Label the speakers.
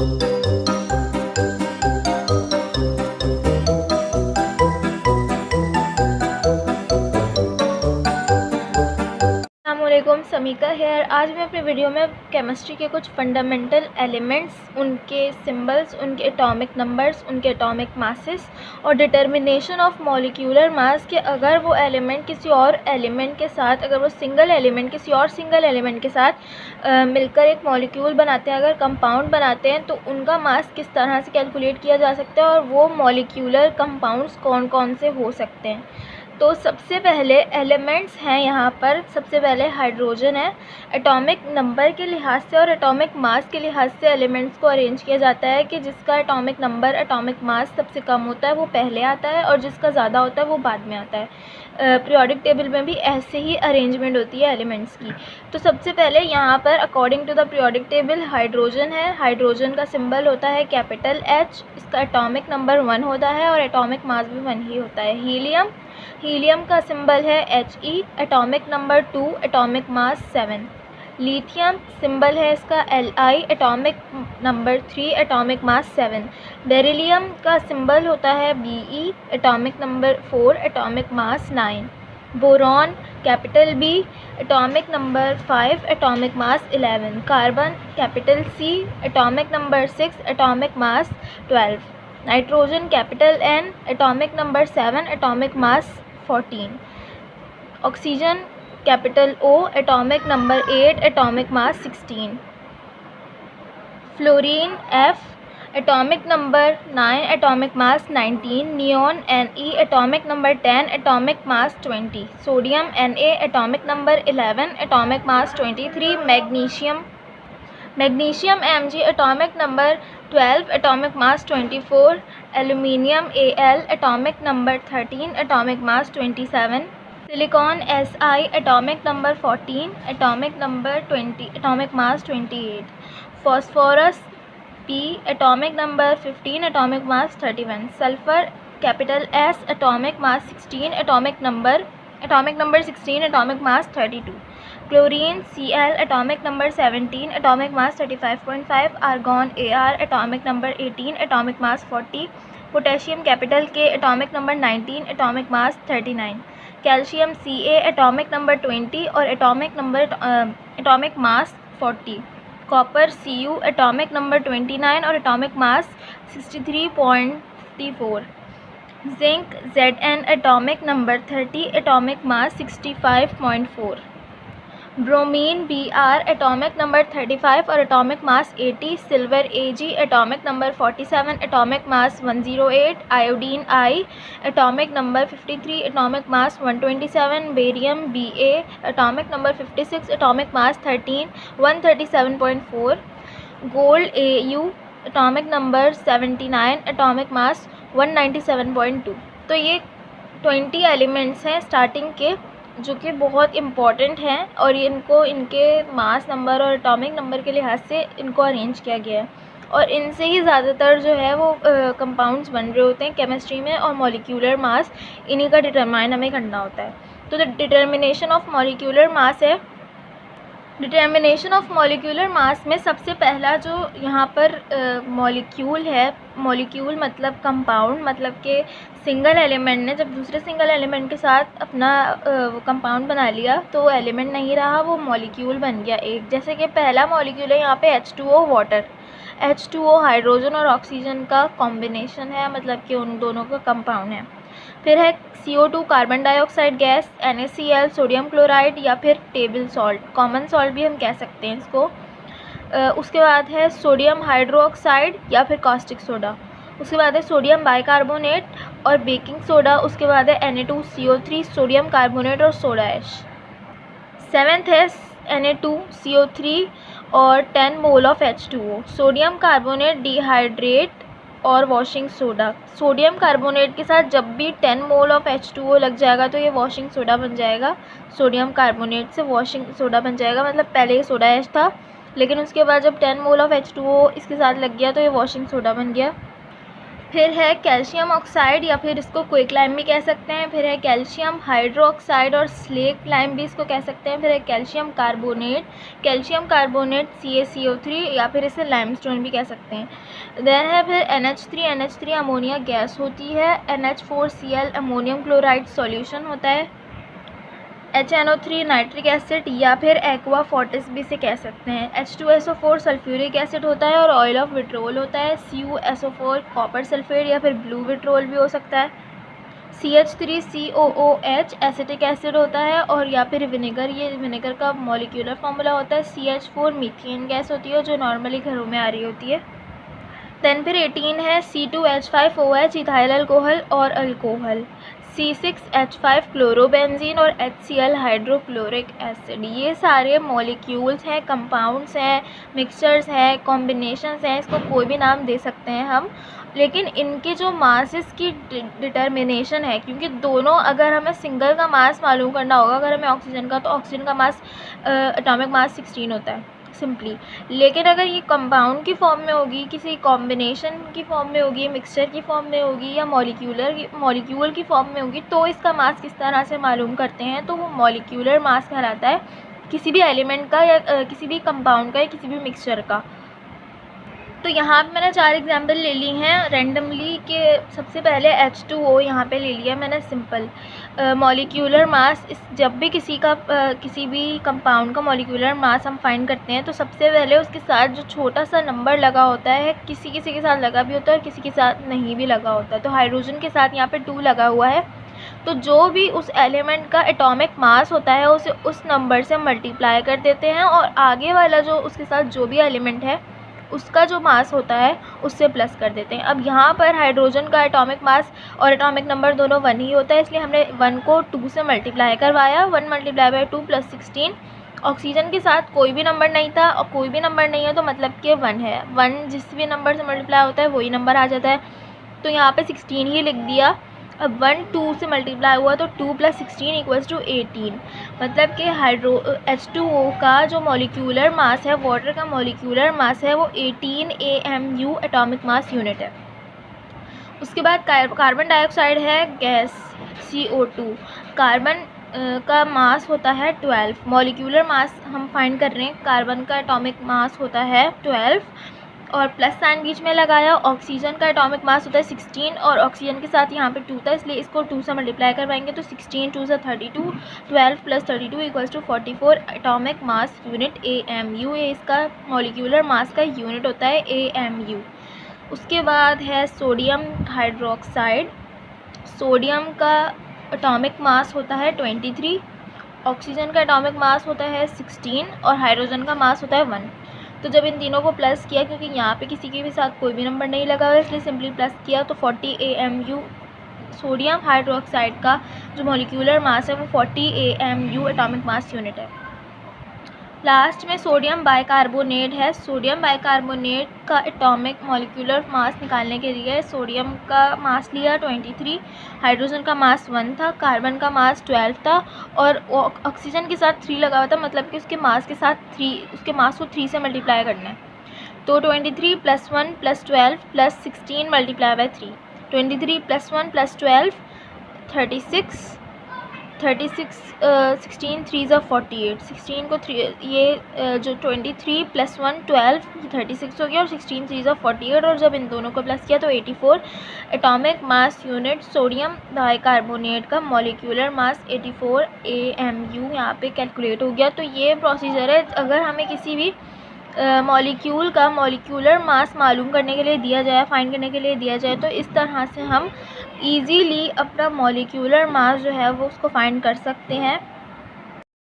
Speaker 1: अस्सलामुअलैकुम, समीका हेयर। आज मैं अपने वीडियो में केमिस्ट्री के कुछ फंडामेंटल एलिमेंट्स, उनके सिंबल्स, उनके एटॉमिक नंबर्स, उनके एटॉमिक मासेस और डिटर्मिनेशन ऑफ मॉलिक्यूलर मास के अगर वो एलिमेंट किसी और एलिमेंट के साथ, अगर वो सिंगल एलिमेंट किसी और सिंगल एलिमेंट के साथ मिलकर एक मॉलिक्यूल बनाते हैं, अगर कंपाउंड बनाते हैं, तो उनका मास किस तरह से कैलकुलेट किया जा सकता है और वो मॉलिक्यूलर कंपाउंड्स कौन कौन से हो सकते हैं। तो सबसे पहले एलिमेंट्स हैं यहाँ पर। सबसे पहले हाइड्रोजन है। एटॉमिक नंबर के लिहाज से और एटॉमिक मास के लिहाज से एलिमेंट्स को अरेंज किया जाता है कि जिसका एटॉमिक नंबर, एटॉमिक मास सबसे कम होता है वो पहले आता है और जिसका ज़्यादा होता है वो बाद में आता है। पीरियोडिक टेबल में भी ऐसे ही अरेंजमेंट होती है एलिमेंट्स की। तो सबसे पहले यहाँ पर according to the periodic table hydrogen है। हाइड्रोजन का सिंबल होता है कैपिटल H। इसका एटॉमिक नंबर 1 होता है और एटॉमिक मास भी 1 ही होता है। हीलियम का सिंबल है He। Atomic number 2, atomic mass 7। Lithium symbol है इसका Li। Atomic number 3, atomic mass 7। Beryllium का सिंबल होता है Be। Atomic number 4, atomic mass 9। Boron capital B। Atomic number 5, atomic mass 11। Carbon capital C। Atomic number 6, atomic mass 12। Nitrogen capital N। Atomic number 7, atomic mass 14। Oxygen capital O। Atomic number 8, atomic mass 16। Fluorine F। Atomic number 9, atomic mass 19। Neon Ne। Atomic number 10, atomic mass 20। Sodium Na। Atomic number 11, atomic mass 23। Magnesium Mg। Atomic number 12, atomic mass 24। Aluminium Al। Atomic number 13, atomic mass 27। Silicon Si। Atomic number 14, atomic number 20, atomic mass 28। Phosphorus P। Atomic number 15, atomic mass 31। Sulphur capital S। Atomic mass 16, atomic number 16, atomic mass 32। Chlorine Cl। Atomic number 17, atomic mass 35.5। Argon Ar। Atomic number 18, atomic mass 40। Potassium capital K। Atomic number 19, atomic mass 39। Calcium Ca। Atomic number 20 और atomic mass 40। Copper Cu। Atomic number 29 और atomic mass 63.4। Zinc Zn। Atomic number 30, atomic mass 65.4। Bromine Br। Atomic number 35 और atomic mass 80। Silver Ag। Atomic number 47, atomic mass 108। Iodine I। Atomic number 53, atomic mass 127। Barium Ba। Atomic number 56, atomic mass 137.4। Gold Au। Atomic number 79, atomic mass 197.2। तो ये 20 elements हैं starting के जो कि बहुत important हैं और इनको इनके मास नंबर और एटॉमिक नंबर के लिहाज से इनको अरेंज किया गया है और इनसे ही ज़्यादातर जो है वो कंपाउंड्स बन रहे होते हैं केमिस्ट्री में और मॉलिक्यूलर मास इन्हीं का डिटरमाइन हमें करना होता है। तो डिटर्मिनेशन ऑफ मॉलिक्यूलर मास है। डिटर्मिनेशन ऑफ मॉलिक्यूलर मास में सबसे पहला जो यहाँ पर मॉलिक्यूल है, मॉलिक्यूल मतलब कंपाउंड, मतलब कि सिंगल एलिमेंट ने जब दूसरे सिंगल एलिमेंट के साथ अपना कंपाउंड बना लिया तो वो एलिमेंट नहीं रहा, वो मॉलिक्यूल बन गया एक। जैसे कि पहला मॉलिक्यूल है यहाँ पे H2O वाटर। H2O हाइड्रोजन और ऑक्सीजन का कॉम्बिनेशन है, मतलब कि उन दोनों का कंपाउंड है। फिर है CO2 carbon dioxide gas. NaCl sodium chloride या फिर टेबल सॉल्ट, कॉमन सॉल्ट भी हम कह सकते हैं इसको। उसके बाद है सोडियम हाइड्रोक्साइड या फिर कॉस्टिक सोडा। उसके बाद है सोडियम बाइकार्बोनेट और बेकिंग सोडा। उसके बाद है Na2CO3 सोडियम कार्बोनेट और सोडा ऐश। 7th है Na2CO3 और 10 mole of H2O। Sodium carbonate dehydrate और वॉशिंग सोडा। सोडियम कार्बोनेट के साथ जब भी 10 मोल ऑफ H2O लग जाएगा तो ये वॉशिंग सोडा बन जाएगा। सोडियम कार्बोनेट से वॉशिंग सोडा बन जाएगा, मतलब पहले ये सोडा ऐश था लेकिन उसके बाद जब 10 मोल ऑफ H2O इसके साथ लग गया तो ये वॉशिंग सोडा बन गया। फिर है कैल्शियम ऑक्साइड या फिर इसको क्विक लाइम भी कह सकते हैं। फिर है कैल्शियम हाइड्रोक्साइड और स्लेक लाइम भी इसको कह सकते हैं। फिर है कैल्शियम कार्बोनेट CaCO3 या फिर इसे लाइमस्टोन भी कह सकते हैं। देन है फिर NH3 अमोनिया गैस होती है। NH4Cl अमोनियम क्लोराइड सॉल्यूशन होता है। HNO3 नाइट्रिक एसिड या फिर एक्वा फोर्टिस भी से कह सकते हैं। H2SO4 सल्फ्यूरिक एसिड होता है और ऑयल ऑफ विट्रोल होता है। CuSO4 कॉपर सल्फेट या फिर ब्लू विट्रोल भी हो सकता है। CH3COOH एसिटिक एसिड होता है और या फिर विनेगर, ये विनेगर का मॉलिक्यूलर फार्मूला होता है। CH4 मीथेन गैस होती है जो नॉर्मली घरों में आ रही होती है। देन फिर 18 है C2H5OH इथाइल अल्कोहल और अल्कोहल। C6H5 क्लोरोबेंजीन और HCl हाइड्रोक्लोरिक एसिड। ये सारे मॉलिक्यूल्स हैं, कंपाउंड्स हैं, मिक्सचर्स हैं, कॉम्बिनेशंस हैं, इसको कोई भी नाम दे सकते हैं हम। लेकिन इनके जो मासेस की डिटर्मिनेशन है, क्योंकि दोनों, अगर हमें सिंगल का मास मालूम करना होगा, अगर हमें ऑक्सीजन का, तो ऑक्सीजन का मास एटॉमिक मास 16 होता है सिंपली। लेकिन अगर ये कंपाउंड की फॉर्म में होगी, किसी कॉम्बिनेशन की फॉर्म में होगी, मिक्सचर की फॉर्म में होगी या मॉलिक्यूल की फॉर्म में होगी, तो इसका मास किस तरह से मालूम करते हैं, तो वो मॉलिक्यूलर मास कहलाता है किसी भी एलिमेंट का या किसी भी कंपाउंड का या किसी भी मिक्सचर का। तो यहाँ पे मैंने 4 एग्जाम्पल ले ली हैं रैंडमली के। सबसे पहले H2O यहाँ पे ले लिया मैंने सिंपल। मॉलिक्यूलर मास, जब भी किसी भी कंपाउंड का मॉलिक्यूलर मास हम फाइंड करते हैं तो सबसे पहले उसके साथ जो छोटा सा नंबर लगा होता है, किसी किसी के साथ लगा भी होता है और किसी के साथ नहीं भी लगा होता है। तो हाइड्रोजन के साथ यहाँ पे 2 लगा हुआ है, तो जो भी उस एलिमेंट का एटॉमिक मास होता है उसे उस नंबर से मल्टीप्लाई कर देते हैं और आगे वाला जो उसके साथ जो भी एलिमेंट है उसका जो मास होता है उससे प्लस कर देते हैं। अब यहाँ पर हाइड्रोजन का एटॉमिक मास और एटॉमिक नंबर दोनों 1 ही होता है, इसलिए हमने 1 को 2 से मल्टीप्लाई करवाया। 1 मल्टीप्लाई बाई 2 + 16। ऑक्सीजन के साथ कोई भी नंबर नहीं था और कोई भी नंबर नहीं है तो मतलब कि 1 है। 1 जिस भी नंबर से मल्टीप्लाई होता है वही नंबर आ जाता है, तो यहाँ पे 16 ही लिख दिया। अब 1 2 से मल्टीप्लाई हुआ तो 2 + 16 = 18। मतलब कि H2O का जो मॉलिक्यूलर मास है, वाटर का मॉलिक्यूलर मास है, वो 18 AMU एटॉमिक मास यूनिट है। उसके बाद कार्बन डाइऑक्साइड है गैस CO2। कार्बन का मास होता है 12। मॉलिक्यूलर मास हम फाइंड कर रहे हैं, कार्बन का एटॉमिक मास होता है 12 और प्लस साइन बीच में लगाया। ऑक्सीजन का एटॉमिक मास होता है 16 और ऑक्सीजन के साथ यहाँ पे 2 था, इसलिए इसको 2 से मल्टीप्लाई करवाएंगे तो 16 2 से 32, 12 + 32 = 44 एटॉमिक मास यूनिट AMU। ये इसका मॉलिक्यूलर मास का यूनिट होता है AMU। उसके बाद है सोडियम हाइड्रोक्साइड। सोडियम का एटॉमिक मास होता है 23, ऑक्सीजन का एटॉमिक मास होता है 16 और हाइड्रोजन का मास होता है 1। तो जब इन तीनों को प्लस किया, क्योंकि यहाँ पे किसी के भी साथ कोई भी नंबर नहीं लगा हुआ इसलिए सिंपली प्लस किया, तो 40 AMU सोडियम हाइड्रोक्साइड का जो मॉलिक्यूलर मास है वो 40 AMU एटॉमिक मास यूनिट है। लास्ट में सोडियम बाइकार्बोनेट है। सोडियम बाइकार्बोनेट का एटॉमिक मॉलिक्यूलर मास निकालने के लिए सोडियम का मास लिया 23, हाइड्रोजन का मास 1 था, कार्बन का मास 12 था और ऑक्सीजन के साथ 3 लगा हुआ था, मतलब कि उसके मास के साथ 3, उसके मास को 3 से मल्टीप्लाई करना है। तो 23 + 1 + 12 + 16 × 3। 23 + 1 + 12 36, 16 3 = 48। 16 को 3, ये जो 23 + 1 12 36 हो गया और 16 3 = 48 और जब इन दोनों को प्लस किया तो 84 atomic mass unit sodium bicarbonate का मॉलिक्यूलर मास 84 AMU यहाँ पे कैलकुलेट हो गया। तो ये प्रोसीजर है, अगर हमें किसी भी मॉलिक्यूल का मॉलिक्यूलर मास मालूम करने के लिए दिया जाए, फाइंड करने के लिए दिया जाए, तो इस तरह से हम इजीली अपना मॉलिक्यूलर मास जो है वो उसको फाइंड कर सकते हैं।